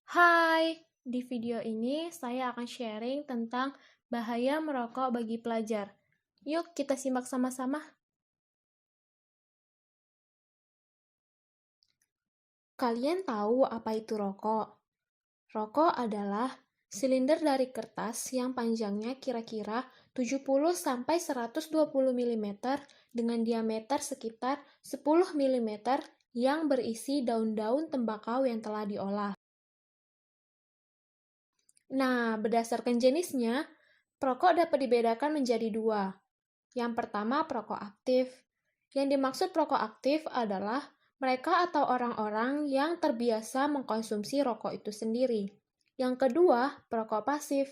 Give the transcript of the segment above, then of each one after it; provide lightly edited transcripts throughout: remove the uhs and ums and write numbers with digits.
Hai, di video ini saya akan sharing tentang bahaya merokok bagi pelajar. Yuk kita simak sama-sama. Kalian tahu apa itu rokok? Rokok adalah silinder dari kertas yang panjangnya kira-kira 70-120 mm dengan diameter sekitar 10 mm yang berisi daun-daun tembakau yang telah diolah. Nah, berdasarkan jenisnya, perokok dapat dibedakan menjadi dua. Yang pertama, perokok aktif. Yang dimaksud perokok aktif adalah mereka atau orang-orang yang terbiasa mengkonsumsi rokok itu sendiri. Yang kedua, perokok pasif.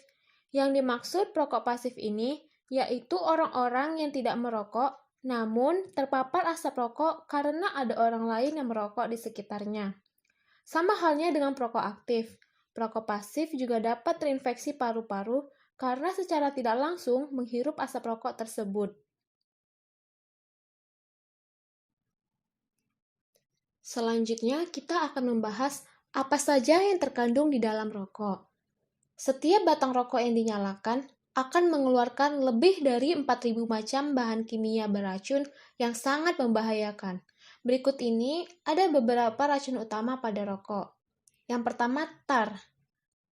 Yang dimaksud perokok pasif ini yaitu orang-orang yang tidak merokok namun terpapar asap rokok karena ada orang lain yang merokok di sekitarnya. Sama halnya dengan perokok aktif. Perokok pasif juga dapat terinfeksi paru-paru karena secara tidak langsung menghirup asap rokok tersebut. Selanjutnya, kita akan membahas apa saja yang terkandung di dalam rokok. Setiap batang rokok yang dinyalakan akan mengeluarkan lebih dari 4.000 macam bahan kimia beracun yang sangat membahayakan. Berikut ini ada beberapa racun utama pada rokok. Yang pertama, tar.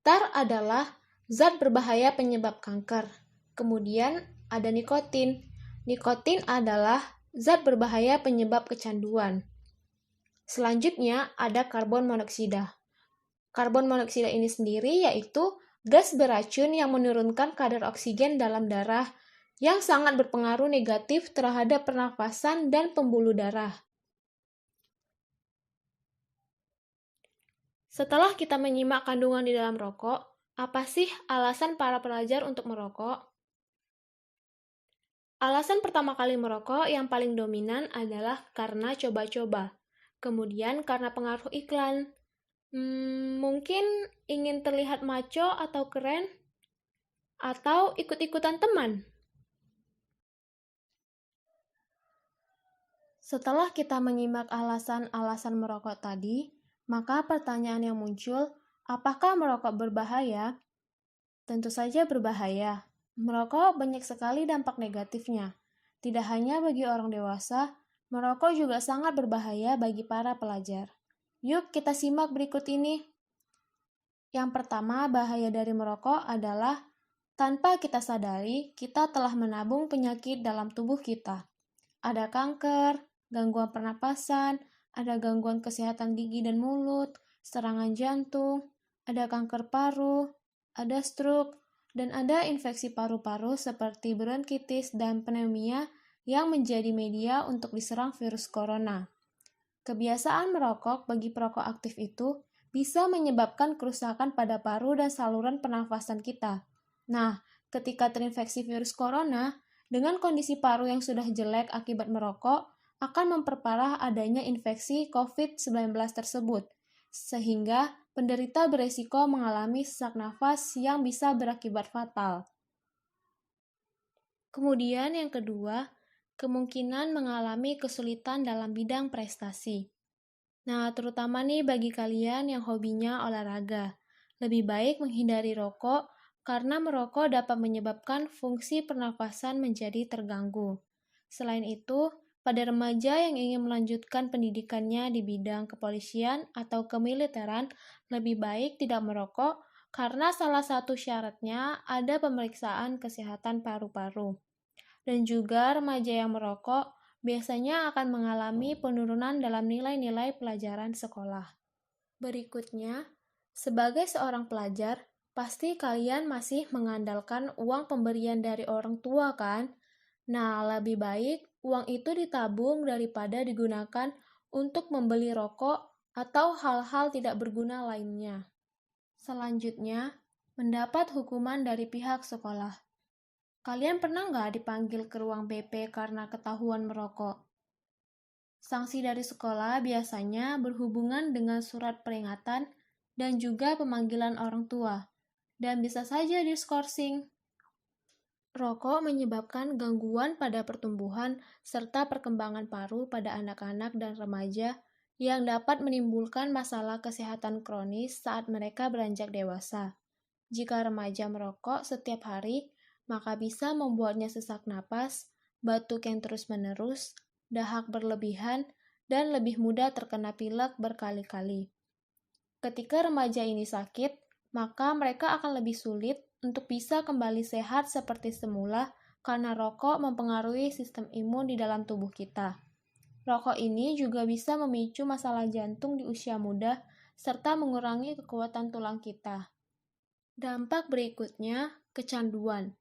Tar adalah zat berbahaya penyebab kanker. Kemudian ada nikotin. Nikotin adalah zat berbahaya penyebab kecanduan. Selanjutnya ada karbon monoksida. Karbon monoksida ini sendiri yaitu gas beracun yang menurunkan kadar oksigen dalam darah yang sangat berpengaruh negatif terhadap pernafasan dan pembuluh darah. Setelah kita menyimak kandungan di dalam rokok, apa sih alasan para pelajar untuk merokok? Alasan pertama kali merokok yang paling dominan adalah karena coba-coba. Kemudian karena pengaruh iklan. Mungkin ingin terlihat maco atau keren, atau ikut-ikutan teman. Setelah kita menyimak alasan-alasan merokok tadi, maka pertanyaan yang muncul, apakah merokok berbahaya? Tentu saja berbahaya. Merokok banyak sekali dampak negatifnya. Tidak hanya bagi orang dewasa, merokok juga sangat berbahaya bagi para pelajar. Yuk kita simak berikut ini. Yang pertama, bahaya dari merokok adalah tanpa kita sadari, kita telah menabung penyakit dalam tubuh kita. Ada kanker, gangguan pernapasan, ada gangguan kesehatan gigi dan mulut, serangan jantung, ada kanker paru, ada stroke, dan ada infeksi paru-paru seperti bronkitis dan pneumonia yang menjadi media untuk diserang virus corona. Kebiasaan merokok bagi perokok aktif itu bisa menyebabkan kerusakan pada paru dan saluran pernafasan kita. Nah, ketika terinfeksi virus corona, dengan kondisi paru yang sudah jelek akibat merokok, akan memperparah adanya infeksi COVID-19 tersebut, sehingga penderita beresiko mengalami sesak nafas yang bisa berakibat fatal. Kemudian yang kedua, kemungkinan mengalami kesulitan dalam bidang prestasi. Nah, terutama nih bagi kalian yang hobinya olahraga. Lebih baik menghindari rokok karena merokok dapat menyebabkan fungsi pernafasan menjadi terganggu. Selain itu, pada remaja yang ingin melanjutkan pendidikannya di bidang kepolisian atau kemiliteran, lebih baik tidak merokok karena salah satu syaratnya ada pemeriksaan kesehatan paru-paru. Dan juga remaja yang merokok biasanya akan mengalami penurunan dalam nilai-nilai pelajaran sekolah. Berikutnya, sebagai seorang pelajar, pasti kalian masih mengandalkan uang pemberian dari orang tua kan? Nah, lebih baik uang itu ditabung daripada digunakan untuk membeli rokok atau hal-hal tidak berguna lainnya. Selanjutnya, mendapat hukuman dari pihak sekolah. Kalian pernah nggak dipanggil ke ruang BP karena ketahuan merokok? Sanksi dari sekolah biasanya berhubungan dengan surat peringatan dan juga pemanggilan orang tua, dan bisa saja diskorsing. Rokok menyebabkan gangguan pada pertumbuhan serta perkembangan paru pada anak-anak dan remaja yang dapat menimbulkan masalah kesehatan kronis saat mereka beranjak dewasa. Jika remaja merokok setiap hari, maka bisa membuatnya sesak napas, batuk yang terus-menerus, dahak berlebihan, dan lebih mudah terkena pilek berkali-kali. Ketika remaja ini sakit, maka mereka akan lebih sulit untuk bisa kembali sehat seperti semula karena rokok mempengaruhi sistem imun di dalam tubuh kita. Rokok ini juga bisa memicu masalah jantung di usia muda serta mengurangi kekuatan tulang kita. Dampak berikutnya, kecanduan.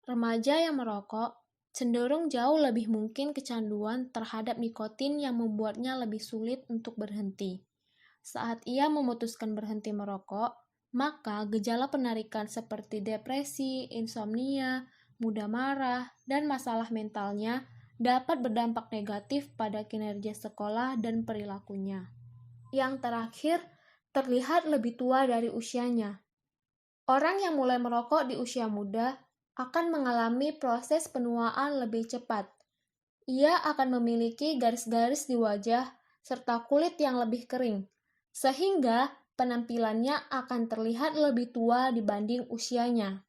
Remaja yang merokok cenderung jauh lebih mungkin kecanduan terhadap nikotin yang membuatnya lebih sulit untuk berhenti. Saat ia memutuskan berhenti merokok, maka gejala penarikan seperti depresi, insomnia, mudah marah, dan masalah mentalnya dapat berdampak negatif pada kinerja sekolah dan perilakunya. Yang terakhir, terlihat lebih tua dari usianya. Orang yang mulai merokok di usia muda akan mengalami proses penuaan lebih cepat. Ia akan memiliki garis-garis di wajah serta kulit yang lebih kering, sehingga penampilannya akan terlihat lebih tua dibanding usianya.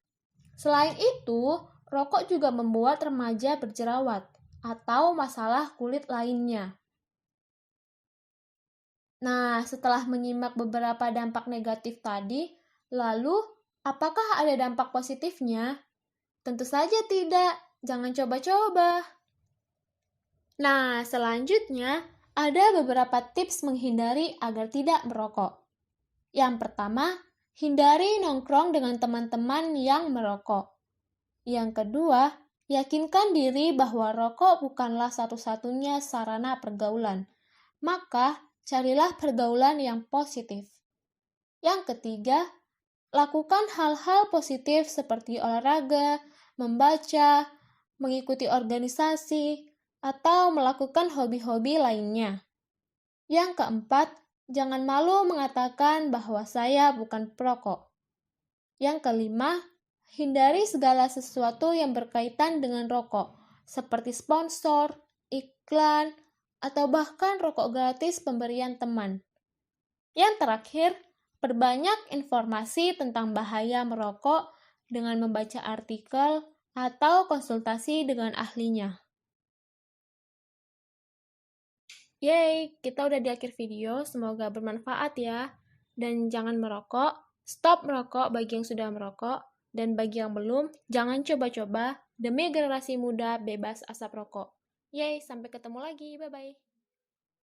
Selain itu, rokok juga membuat remaja berjerawat atau masalah kulit lainnya. Nah, setelah menyimak beberapa dampak negatif tadi, lalu apakah ada dampak positifnya? Tentu saja tidak. Jangan coba-coba. Nah, selanjutnya ada beberapa tips menghindari agar tidak merokok. Yang pertama, hindari nongkrong dengan teman-teman yang merokok. Yang kedua, yakinkan diri bahwa rokok bukanlah satu-satunya sarana pergaulan. Maka, carilah pergaulan yang positif. Yang ketiga, lakukan hal-hal positif seperti olahraga, membaca, mengikuti organisasi, atau melakukan hobi-hobi lainnya. Yang keempat, jangan malu mengatakan bahwa saya bukan perokok. Yang kelima, hindari segala sesuatu yang berkaitan dengan rokok, seperti sponsor, iklan, atau bahkan rokok gratis pemberian teman. Yang terakhir, perbanyak informasi tentang bahaya merokok dengan membaca artikel atau konsultasi dengan ahlinya. Yeay, kita udah di akhir video, semoga bermanfaat ya. Dan jangan merokok, stop merokok bagi yang sudah merokok, dan bagi yang belum, jangan coba-coba demi generasi muda bebas asap rokok. Yeay, sampai ketemu lagi, bye-bye.